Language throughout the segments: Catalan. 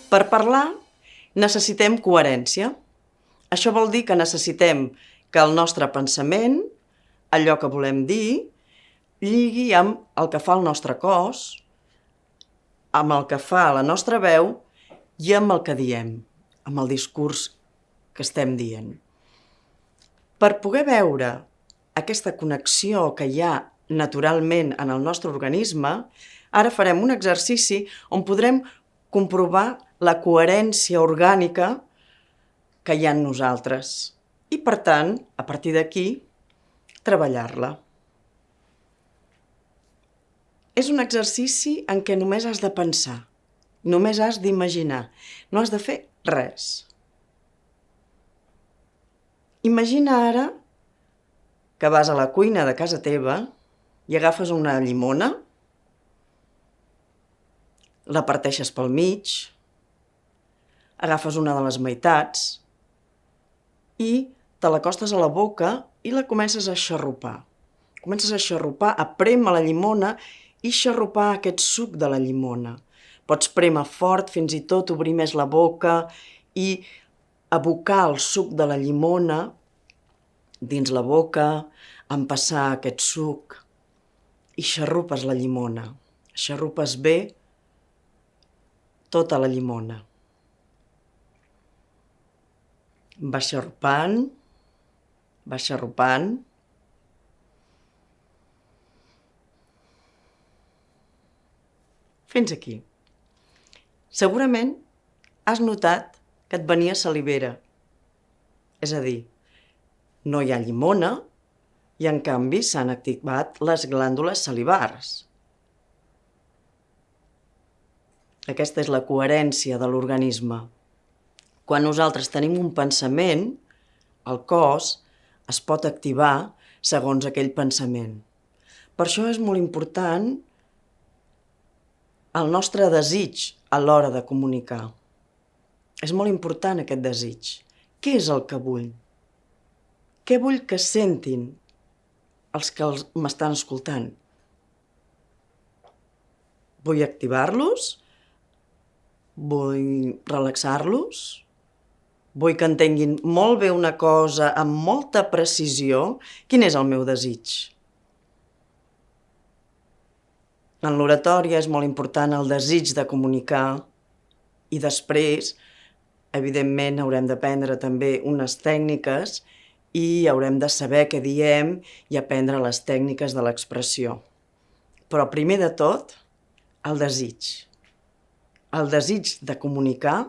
Per parlar necessitem coherència. Això vol dir que necessitem que el nostre pensament, allò que volem dir, lligui amb el que fa el nostre cos, amb el que fa la nostra veu i amb el que diem, amb el discurs que estem dient. Per poder veure aquesta connexió que hi ha naturalment en el nostre organisme, ara farem un exercici on podrem comprovar la coherència orgànica que hi ha en nosaltres i, per tant, a partir d'aquí, treballar-la. És un exercici en què només has de pensar, només has d'imaginar, no has de fer res. Imagina ara que vas a la cuina de casa teva i agafes una llimona, la parteixes pel mig, agafes una de les meitats i te l'acostes a la boca i la comences a xarrupar. Comences a xarrupar, a prémer la llimona i xarrupar aquest suc de la llimona. Pots prémer fort, fins i tot obrir més la boca i abocar el suc de la llimona dins la boca, empassar aquest suc i xarrupes la llimona. Xarrupes bé tota la llimona. Vas xarrupant. Fins aquí. Segurament has notat que et venia salivera. És a dir, no hi ha llimona i en canvi s'han activat les glàndules salivars. Aquesta és la coherència de l'organisme. Quan nosaltres tenim un pensament, el cos es pot activar segons aquell pensament. Per això és molt important el nostre desig a l'hora de comunicar. És molt important aquest desig. Què és el que vull? Què vull que sentin els que m'estan escoltant? Vull activar-los? Vull relaxar-los? Vull que entenguin molt bé una cosa amb molta precisió? Quin és el meu desig? En l'oratòria és molt important el desig de comunicar i després, evidentment, haurem d'aprendre també unes tècniques i haurem de saber què diem i aprendre les tècniques de l'expressió. Però primer de tot, el desig. El desig de comunicar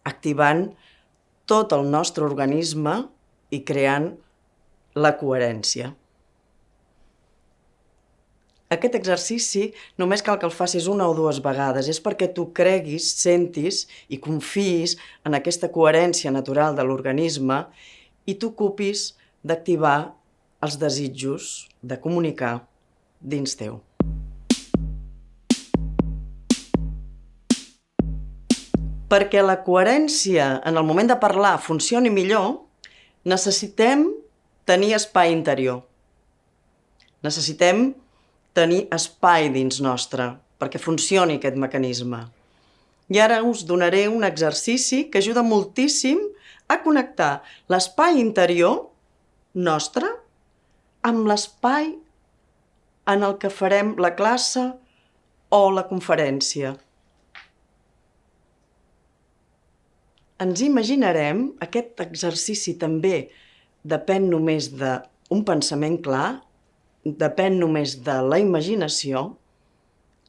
activant tot el nostre organisme i creant la coherència. Aquest exercici només cal que el facis una o dues vegades. És perquè tu creguis, sentis i confiïs en aquesta coherència natural de l'organisme i t'ocupis d'activar els desitjos de comunicar dins teu. Perquè la coherència en el moment de parlar funcioni millor, necessitem tenir espai interior. Necessitem tenir espai dins nostre perquè funcioni aquest mecanisme. I ara us donaré un exercici que ajuda moltíssim a connectar l'espai interior nostre amb l'espai en el que farem la classe o la conferència. Ens imaginarem, aquest exercici també depèn només d'un pensament clar, depèn només de la imaginació,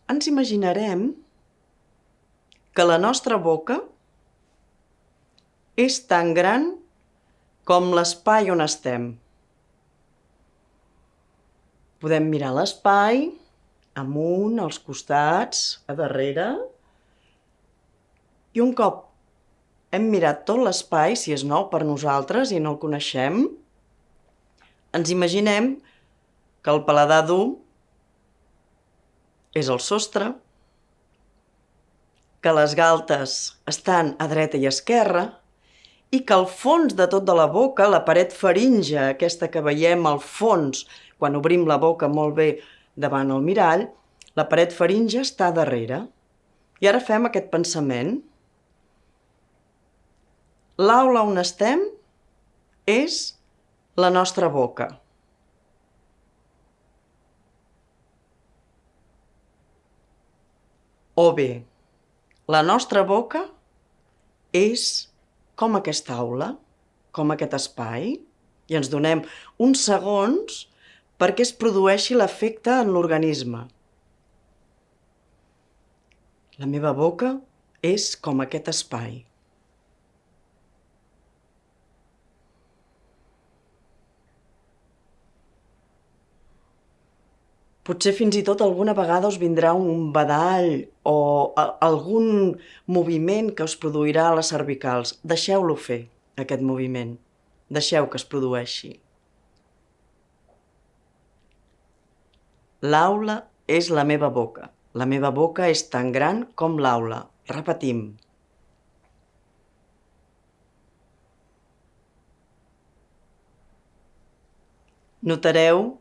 ens imaginarem que la nostra boca és tan gran com l'espai on estem. Podem mirar l'espai, amunt, als costats, a darrere, i un cop hem mirat tot l'espai, si és nou per nosaltres i no el coneixem, ens imaginem que el paladar dur és el sostre, que les galtes estan a dreta i esquerra i que al fons de tot de la boca, la paret faríngia, aquesta que veiem al fons quan obrim la boca molt bé davant el mirall, la paret faríngia està darrere. I ara fem aquest pensament. L'aula on estem és la nostra boca. O bé, la nostra boca és com aquesta aula, com aquest espai, i ens donem uns segons perquè es produeixi l'efecte en l'organisme. La meva boca és com aquest espai. Potser fins i tot alguna vegada us vindrà un badall o algun moviment que us produirà a les cervicals. Deixeu-lo fer, aquest moviment. Deixeu que es produeixi. L'aula és la meva boca. La meva boca és tan gran com l'aula. Repetim. Notareu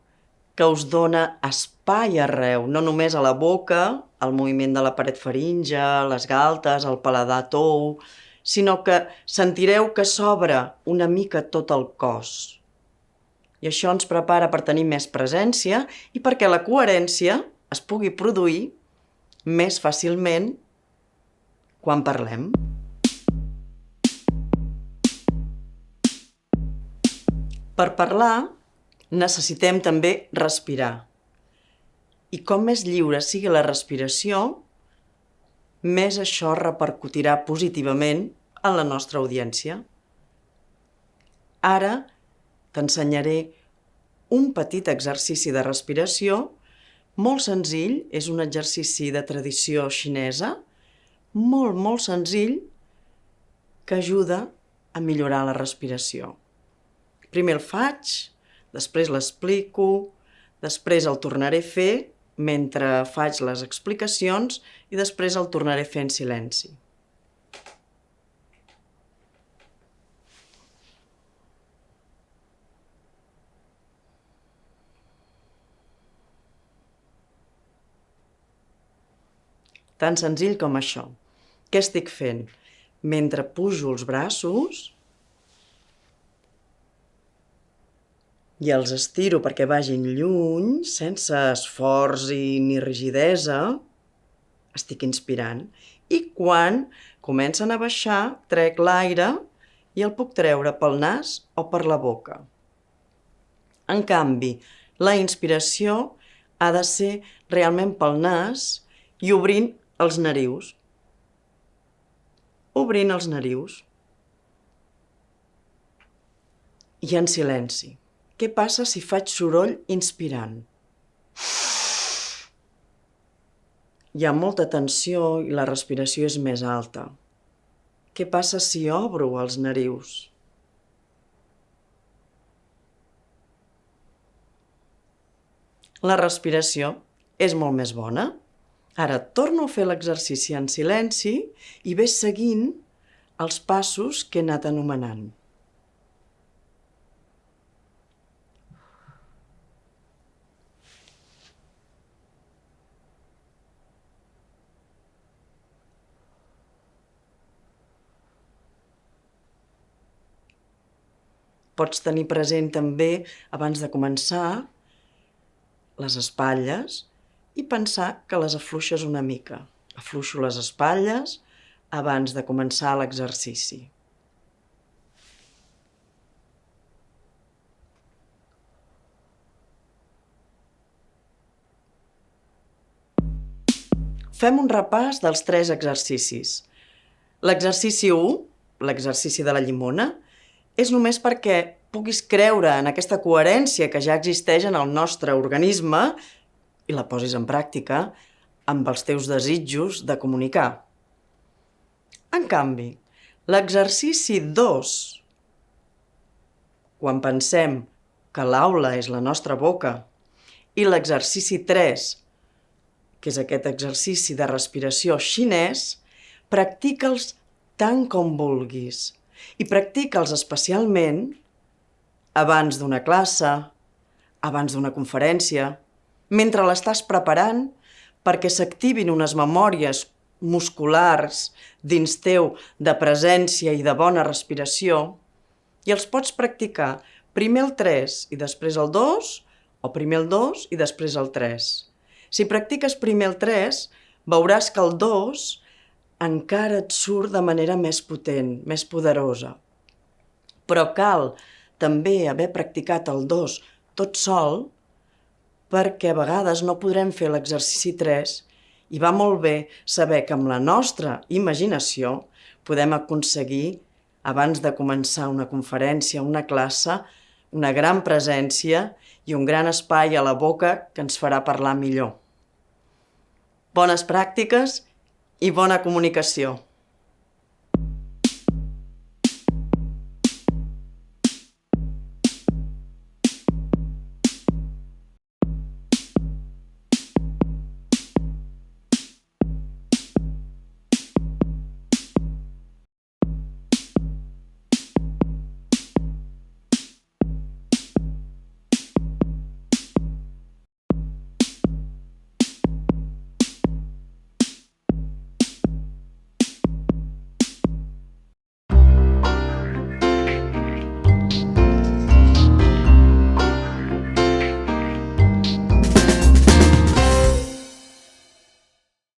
que us dona espai arreu, no només a la boca, el moviment de la paret faringe, les galtes, el paladar tou, sinó que sentireu que s'obre una mica tot el cos. I això ens prepara per tenir més presència i perquè la coherència es pugui produir més fàcilment quan parlem. Per parlar, necessitem també respirar. I com més lliure sigui la respiració, més això repercutirà positivament en la nostra audiència. Ara t'ensenyaré un petit exercici de respiració molt senzill, és un exercici de tradició xinesa, molt senzill, que ajuda a millorar la respiració. Primer el faig, després l'explico, després el tornaré a fer mentre faig les explicacions i després el tornaré a fer en silenci. Tan senzill com això. Què estic fent? Mentre pujo els braços i els estiro perquè vagin lluny, sense esforç ni rigidesa, estic inspirant. I quan comencen a baixar, trec l'aire i el puc treure pel nas o per la boca. En canvi, la inspiració ha de ser realment pel nas i obrint els narius. Obrint els narius. I en silenci. Què passa si faig soroll inspirant? Hi ha molta tensió i la respiració és més alta. Què passa si obro els narius? La respiració és molt més bona. Ara torno a fer l'exercici en silenci i ves seguint els passos que he anat anomenant. Pots tenir present també, abans de començar, les espatlles i pensar que les afluixes una mica. Afluixo les espatlles abans de començar l'exercici. Fem un repàs dels 3 exercicis. L'exercici 1, l'exercici de la llimona, és només perquè puguis creure en aquesta coherència que ja existeix en el nostre organisme i la posis en pràctica amb els teus desitjos de comunicar. En canvi, l'exercici 2, quan pensem que l'aula és la nostra boca, i l'exercici 3, que és aquest exercici de respiració xinès, practica'ls tant com vulguis i practica'ls especialment abans d'una classe, abans d'una conferència, mentre l'estàs preparant perquè s'activin unes memòries musculars dins teu de presència i de bona respiració i els pots practicar primer el 3 i després el 2 o primer el 2 i després el 3. Si practiques primer el 3, veuràs que el 2 encara et surt de manera més potent, més poderosa. Però cal també haver practicat el 2 tot sol perquè a vegades no podrem fer l'exercici 3 i va molt bé saber que amb la nostra imaginació podem aconseguir, abans de començar una conferència, una classe, una gran presència i un gran espai a la boca que ens farà parlar millor. Bones pràctiques i bona comunicació.